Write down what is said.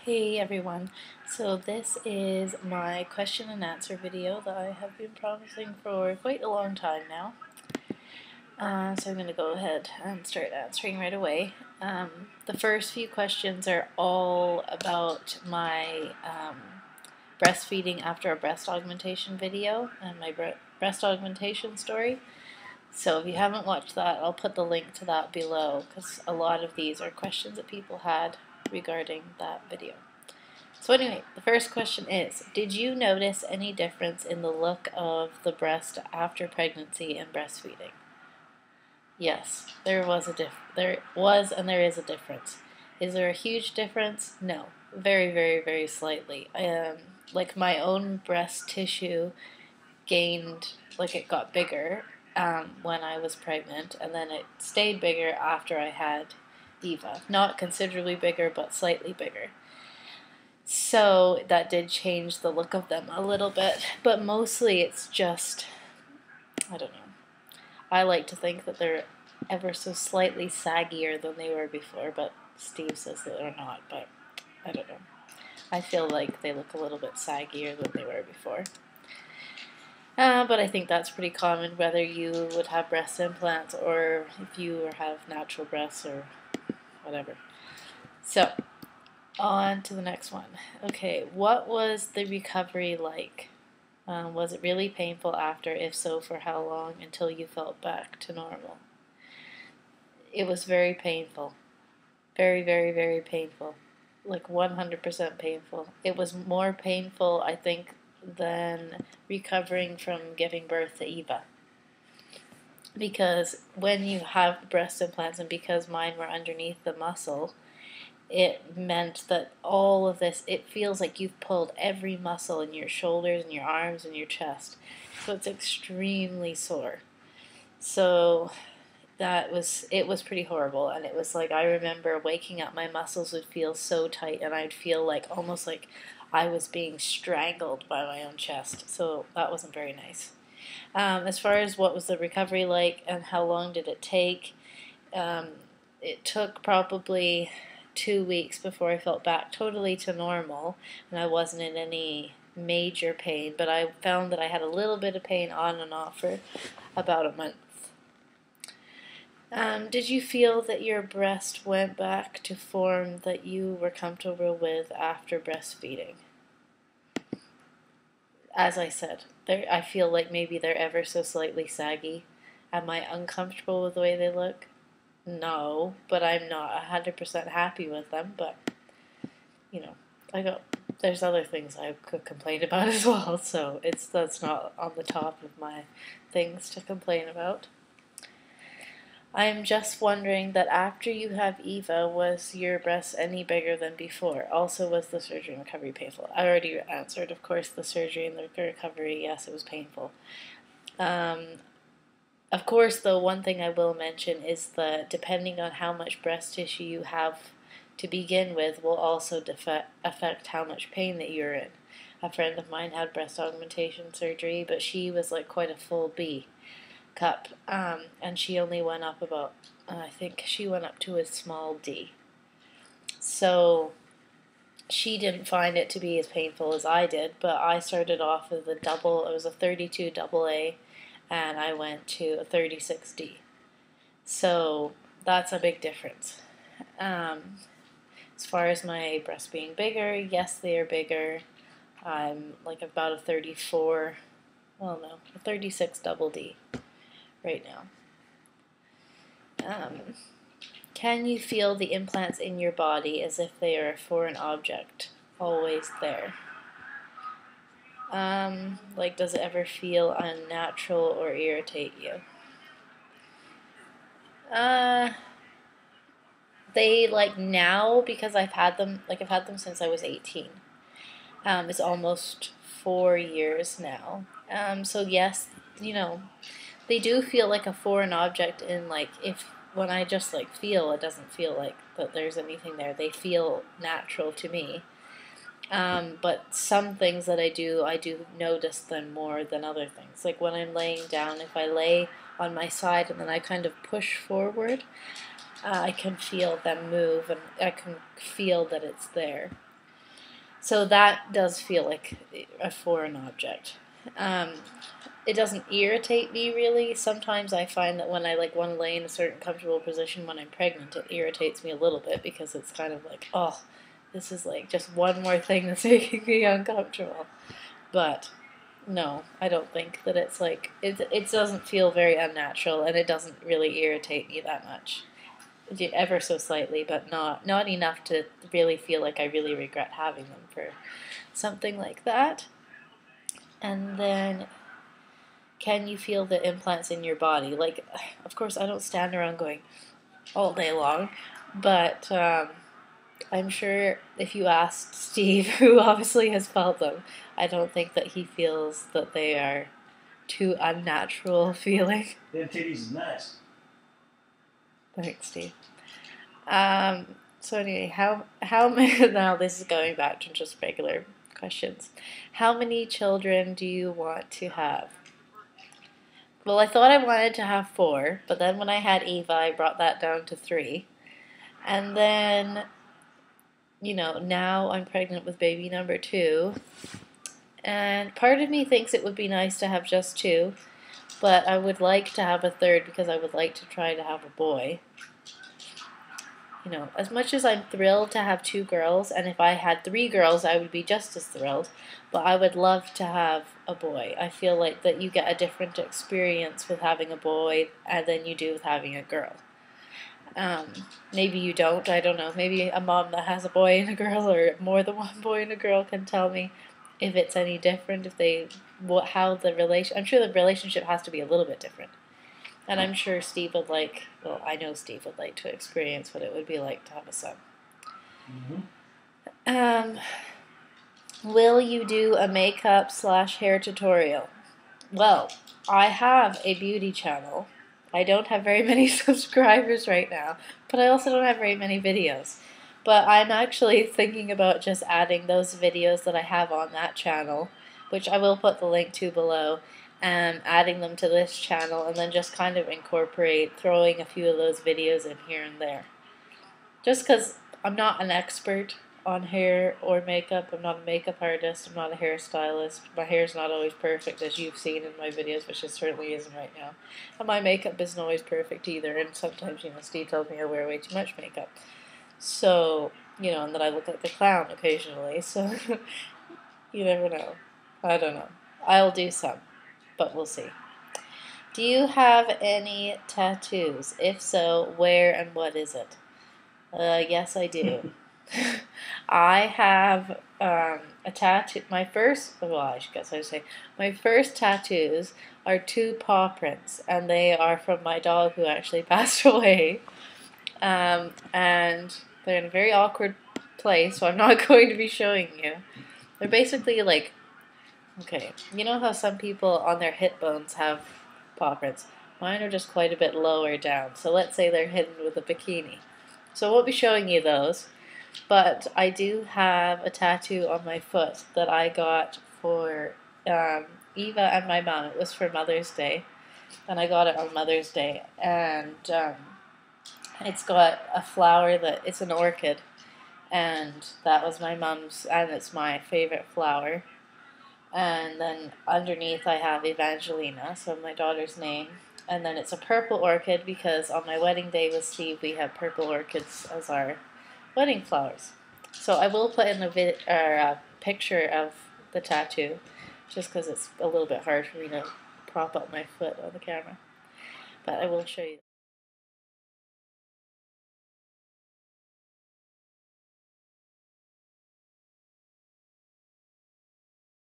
Hey everyone, so this is my question and answer video that I have been promising for quite a long time now. So I'm going to go ahead and start answering right away. The first few questions are all about my breastfeeding after a breast augmentation video and my breast augmentation story. So if you haven't watched that, I'll put the link to that below because a lot of these are questions that people had regarding that video. So anyway, the first question is, did you notice any difference in the look of the breast after pregnancy and breastfeeding? Yes, there was and there is a difference. Is there a huge difference? No, very, very, very slightly. Like my own breast tissue gained, like it got bigger when I was pregnant, and then it stayed bigger after I had Eva. Not considerably bigger, but slightly bigger. So that did change the look of them a little bit, but mostly it's just, I don't know. I like to think that they're ever so slightly saggier than they were before, but Steve says that they're not, but I don't know. I feel like they look a little bit saggier than they were before. But I think that's pretty common whether you would have breast implants or if you have natural breasts or whatever. So, on to the next one. Okay, what was the recovery like? Was it really painful after? If so, for how long until you felt back to normal? It was very painful. Very, very, very painful. Like 100% painful. It was more painful, I think, than recovering from giving birth to Eva. Because when you have breast implants, and because mine were underneath the muscle, it meant that all of this, it feels like you've pulled every muscle in your shoulders and your arms and your chest. So it's extremely sore. So it was pretty horrible. And it was like, I remember waking up, my muscles would feel so tight and I'd feel like almost like I was being strangled by my own chest. So that wasn't very nice. As far as what was the recovery like and how long did it take, it took probably 2 weeks before I felt back totally to normal, and I wasn't in any major pain, but I found that I had a little bit of pain on and off for about a month. Did you feel that your breast went back to form that you were comfortable with after breastfeeding? As I said, I feel like maybe they're ever so slightly saggy. Am I uncomfortable with the way they look? No, but I'm not 100% happy with them. But, you know, there's other things I could complain about as well, so that's not on the top of my things to complain about. I'm just wondering that after you have Eva, was your breast any bigger than before? Also, was the surgery and recovery painful? I already answered, of course, the surgery and the recovery, yes, it was painful. Of course, though, one thing I will mention is that depending on how much breast tissue you have to begin with will also affect how much pain that you're in. A friend of mine had breast augmentation surgery, but she was like quite a full B cup, and she only went up about, I think she went up to a small D. So she didn't find it to be as painful as I did, but I started off with it was a 32 double A, and I went to a 36D. So that's a big difference. As far as my breasts being bigger, yes, they are bigger. I'm like about a 34, well, no, a 36 double D right now. Can you feel the implants in your body as if they are a foreign object, always there? Like, does it ever feel unnatural or irritate you? They, like, now, because I've had them since I was 18. It's almost 4 years now. So yes, they do feel like a foreign object in, like, when I just, like, feel, it doesn't feel like that there's anything there. They feel natural to me. But some things that I do notice them more than other things. Like when I'm laying down, if I lay on my side and then I kind of push forward, I can feel them move and I can feel that it's there. So that does feel like a foreign object. It doesn't irritate me really. Sometimes I find that when I want to lay in a certain comfortable position when I'm pregnant, it irritates me a little bit because it's kind of like, oh, this is just one more thing that's making me uncomfortable. But no, I don't think that it's it doesn't feel very unnatural, and it doesn't really irritate me that much. Ever so slightly, but not enough to really feel like I really regret having them for something like that. And then, can you feel the implants in your body? Of course, I don't stand around going all day long, but I'm sure if you asked Steve, who obviously has felt them, I don't think that he feels that they are too unnatural feeling. Them titties is nice. Thanks, Steve. So anyway, how many? Now this is going back to just regular questions. How many children do you want to have? Well, I thought I wanted to have 4, but then when I had Eva, I brought that down to 3. And then, now I'm pregnant with baby number 2. And part of me thinks it would be nice to have just 2, but I would like to have a 3rd because I would like to try to have a boy. As much as I'm thrilled to have 2 girls, and if I had 3 girls, I would be just as thrilled, but I would love to have a boy. I feel like that you get a different experience with having a boy than you do with having a girl. Maybe you don't, I don't know. Maybe a mom that has a boy and a girl, or more than one boy and a girl, can tell me if it's any different, how the relation. I'm sure the relationship has to be a little bit different. And I'm sure Steve would I know Steve would like to experience what it would be like to have a son. Mm-hmm. Will you do a makeup/hair tutorial? Well, I have a beauty channel. I don't have very many subscribers right now, but I also don't have very many videos. But I'm actually thinking about just adding those videos that I have on that channel, which I will put the link to below, and adding them to this channel, and then just kind of incorporate throwing a few of those videos in here and there. Just because I'm not an expert on hair or makeup, I'm not a makeup artist, I'm not a hairstylist, my hair's not always perfect, as you've seen in my videos, which it certainly isn't right now. And my makeup isn't always perfect either, and sometimes, Steve tells me I wear way too much makeup. So, and that I look like a clown occasionally, so you never know. I don't know. I'll do some, but we'll see. Do you have any tattoos? If so, where and what is it? Yes, I do. I have a tattoo. My first tattoos are 2 paw prints, and they are from my dog who actually passed away. And they're in a very awkward place, so I'm not going to be showing you. They're basically okay, you know how some people on their hip bones have paw prints? Mine are just quite a bit lower down, so let's say they're hidden with a bikini. So I won't be showing you those, but I do have a tattoo on my foot that I got for Eva and my mom. It was for Mother's Day, and I got it on Mother's Day, and it's got a flower it's an orchid, and that was my mom's, and it's my favorite flower. And then underneath I have Evangelina, so my daughter's name. And then it's a purple orchid because on my wedding day with Steve we have purple orchids as our wedding flowers. So I will put in a picture of the tattoo, just because it's a little bit hard for me to prop up my foot on the camera. But I will show you.